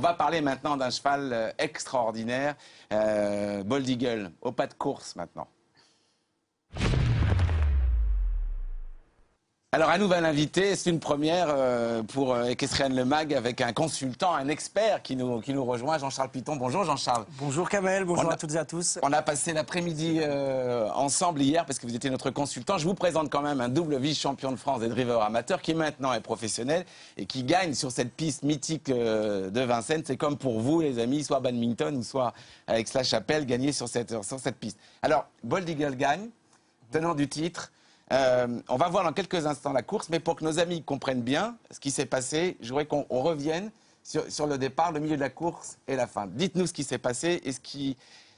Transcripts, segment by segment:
va parler maintenant d'un cheval extraordinaire, Bold Eagle, au pas de course maintenant. Alors, un nouvel invité, c'est une première pour Equestrian Le Mag avec un consultant, un expert qui nous rejoint, Jean-Charles Piton. Bonjour Jean-Charles. Bonjour Kamel, bonjour à toutes et à tous. On a passé l'après-midi ensemble hier parce que vous étiez notre consultant. Je vous présente quand même un double vice-champion de France des drivers amateurs qui maintenant est professionnel et qui gagne sur cette piste mythique de Vincennes. C'est comme pour vous les amis, soit badminton ou soit avec Aix-la-Chapelle, gagner sur cette piste. Alors, Bold Eagle gagne, tenant du titre. On va voir dans quelques instants la course, mais pour que nos amis comprennent bien ce qui s'est passé, je voudrais qu'on revienne sur le départ, le milieu de la course et la fin. Dites-nous ce qui s'est passé et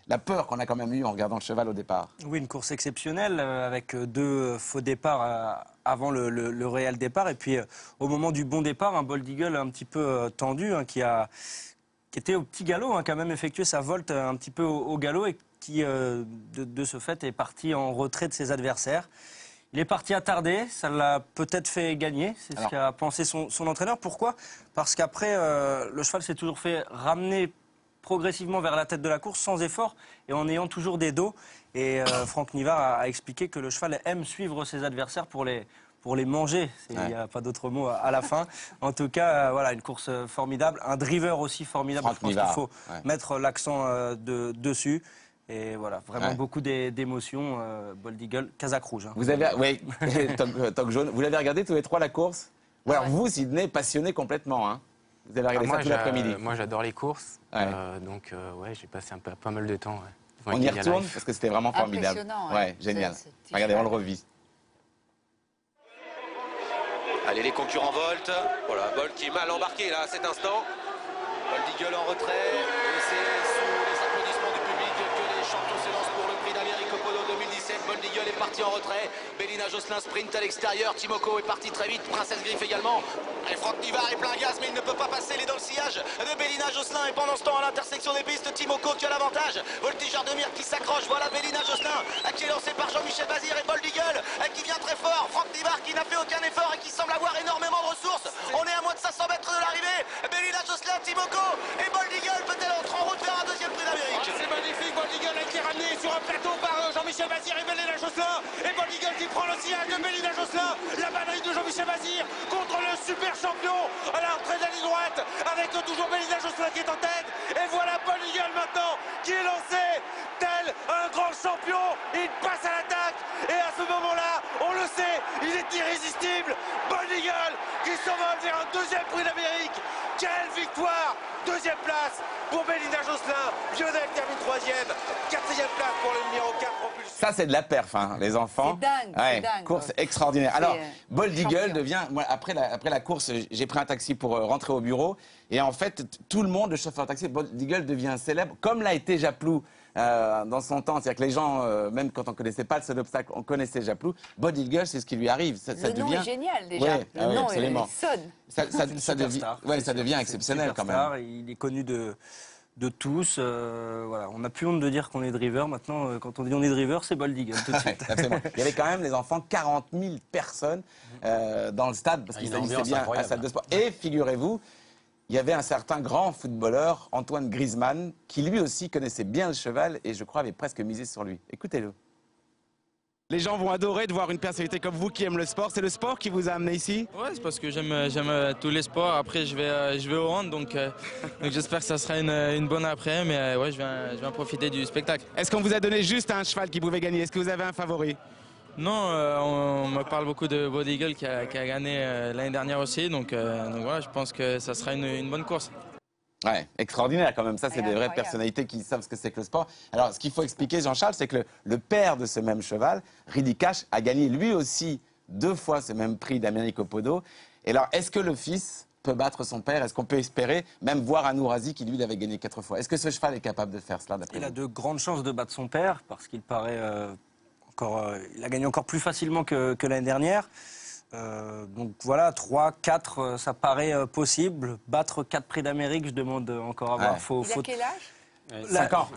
la peur qu'on a quand même eue en regardant le cheval au départ. Oui, une course exceptionnelle avec deux faux départs avant le réel départ. Et puis au moment du bon départ, un Bold Eagle un petit peu tendu qui était au petit galop, qui a même effectué sa volte un petit peu au galop et qui, de ce fait, est parti en retrait de ses adversaires. Il est parti attardé, ça l'a peut-être fait gagner, c'est ce qu'a pensé son entraîneur. Pourquoi? Parce qu'après, le cheval s'est toujours fait ramener progressivement vers la tête de la course sans effort et en ayant toujours des dos. Et Franck Nivard a expliqué que le cheval aime suivre ses adversaires pour les manger. Il n'y a pas d'autre mot à la fin. En tout cas, voilà, une course formidable, un driver aussi formidable. Franck Je pense qu'il faut mettre l'accent dessus. Et voilà, vraiment beaucoup d'émotions. Bold Eagle, Casaque rouge. Vous avez, oui, toque jaune. Vous l'avez regardé tous les trois la course? Ou alors vous, Sidney, passionné complètement, hein? Vous avez regardé ça tout l'après-midi? Moi, j'adore les courses. Donc, j'ai passé pas mal de temps. On y retourne parce que c'était vraiment formidable. Impressionnant. Ouais, génial. Regardez, on le revit. Allez, les concurrents voltent. Voilà, Bold qui est mal embarqué là à cet instant. Bold Eagle en retrait. Et c'est sous les applaudissements du public que les champions s'élancent pour le prix d'Amérique au Polo 2017. Bold Eagle est parti en retrait. Bélina Josselin sprint à l'extérieur. Timoko est parti très vite. Princesse Griffe également. Et Franck Nivard est plein gaz, mais il ne peut pas passer. Il est dans le sillage de Bélina Josselin. Et pendant ce temps, à l'intersection des pistes, Timoko qui a l'avantage. Voltigeur de Mire qui s'accroche. Voilà Bélina Josselin qui est lancé par Jean-Michel Bazir et Bold Eagle qui vient très fort. Franck Nivard qui n'a fait aucun effort et qui semble avoir énormément de ressources. On est à moins de 500 mètres de l'arrivée. Bélina Josselin, Timoko et Bold Eagle peut-elle entrer en route vers un deuxième prix d'Amérique. C'est magnifique. Bold Eagle a été ramené sur un plateau par Jean-Michel Bazir et Bélina Josselin. Et Bold Eagle qui prend le sillage de Bélina Josselin. La bataille de Jean-Michel Bazir contre le super champion à la rentrée de la ligne droite avec toujours Bélina Josselin qui est en tête. Et voilà Bold Eagle maintenant qui est lancé tel un grand champion. Il passe à l'attaque et à ce moment-là, on le sait, il est irrésistible. Bold Eagle qui s'envole vers un deuxième prix d'Amérique. Quelle victoire! Deuxième place pour Bélina Josselin. Lionel termine troisième. Quatrième place pour le numéro 4 propulsé. Ça, c'est de la perf, hein, les enfants. C'est dingue, c'est dingue. Course extraordinaire. Alors, Bold Eagle devient... Moi, après la course, j'ai pris un taxi pour rentrer au bureau. Et en fait, tout le monde, le chauffeur de taxi, Bold Eagle devient célèbre, comme l'a été Japlou dans son temps. C'est-à-dire que les gens, même quand on ne connaissait pas le seul obstacle, on connaissait Japlou. Bold Eagle, c'est ce qui lui arrive. Le nom est génial, déjà. Le nom, il sonne. Ça devient exceptionnel quand même. Il est connu de tous. Voilà. On n'a plus honte de dire qu'on est driver. Maintenant, quand on dit on est driver, c'est Bold Eagle tout de suite. Absolument. Il y avait quand même, les enfants, 40 000 personnes dans le stade, parce qu'il s'agissait bien à la salle de sport. Et figurez-vous, il y avait un certain grand footballeur, Antoine Griezmann, qui lui aussi connaissait bien le cheval et je crois avait presque misé sur lui. Écoutez-le. Les gens vont adorer de voir une personnalité comme vous qui aime le sport. C'est le sport qui vous a amené ici? Ouais, c'est parce que j'aime tous les sports. Après, je vais au hand, donc j'espère que ça sera une bonne après. Mais ouais, je vais en profiter du spectacle. Est-ce qu'on vous a donné juste un cheval qui pouvait gagner? Est-ce que vous avez un favori? Non, on me parle beaucoup de Bold Eagle qui a gagné l'année dernière aussi. Donc voilà, je pense que ça sera une bonne course. Ouais, extraordinaire quand même. Ça, c'est des vraies personnalités qui savent ce que c'est que le sport. Alors, ce qu'il faut expliquer, Jean-Charles, c'est que le père de ce même cheval, Riddy Cash, a gagné lui aussi 2 fois ce même prix d'Amérique au Podo. Et alors, est-ce que le fils peut battre son père? Est-ce qu'on peut espérer même voir un Ourasi qui, lui, l'avait gagné 4 fois? Est-ce que ce cheval est capable de faire cela d'après vous? Il a de grandes chances de battre son père parce qu'il paraît il a gagné encore plus facilement que l'année dernière. Donc voilà, 3, 4, ça paraît possible. Battre 4 prix d'Amérique, je demande encore à voir. Il a quel âge? 5 ans.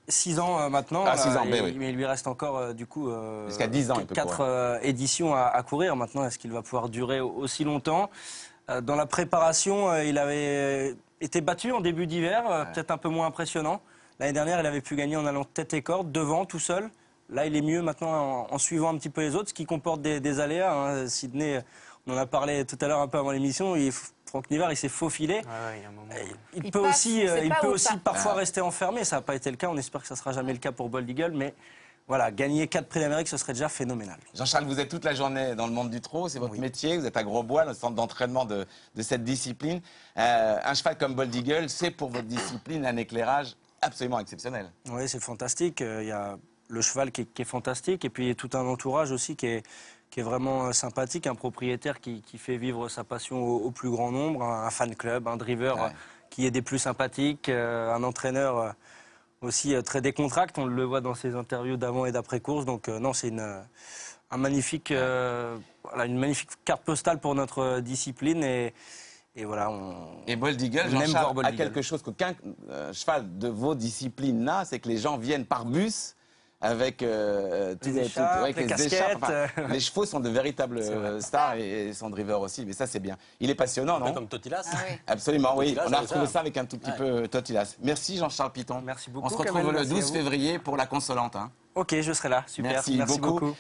6 ans maintenant. Ah, 6 ans, oui. Mais il lui reste encore, du coup, jusqu'à 10 ans, il peut 4 éditions à courir. Maintenant, est-ce qu'il va pouvoir durer aussi longtemps? Dans la préparation, il avait été battu en début d'hiver, peut-être un peu moins impressionnant. L'année dernière, il avait pu gagner en allant tête et corde, devant, tout seul. Là, il est mieux maintenant en suivant un petit peu les autres, ce qui comporte des aléas. Hein. Sydney, on en a parlé tout à l'heure un peu avant l'émission. Franck Nivard, il s'est faufilé. Il y a un moment, il peut aussi parfois rester enfermé. Ça n'a pas été le cas. On espère que ça ne sera jamais le cas pour Bold Eagle. Mais voilà, gagner 4 prix d'Amérique, ce serait déjà phénoménal. Jean-Charles, vous êtes toute la journée dans le monde du trot. C'est votre métier. Vous êtes à Grosbois, le centre d'entraînement de cette discipline. Un cheval comme Bold Eagle, c'est pour votre discipline un éclairage absolument exceptionnel. Oui, c'est fantastique. Il y a le cheval qui est fantastique et puis tout un entourage aussi qui est vraiment sympathique, un propriétaire qui fait vivre sa passion au plus grand nombre, un fan club, un driver qui est des plus sympathiques, un entraîneur aussi très décontracté, on le voit dans ses interviews d'avant et d'après course. Donc non, c'est une magnifique carte postale pour notre discipline et voilà, et Bold Eagle, Jean-Charles, a quelque chose qu'aucun cheval de vos disciplines n'a, c'est que les gens viennent par bus avec les casquettes. Les chevaux sont de véritables stars et son driver aussi, mais ça c'est bien. Il est passionnant, non? Comme Totilas. Absolument, oui. On a retrouvé ça avec un tout petit peu Totilas. Merci Jean-Charles Piton. Merci beaucoup. On se retrouve le 12 février pour la Consolante. Ok, je serai là. Super. Merci beaucoup.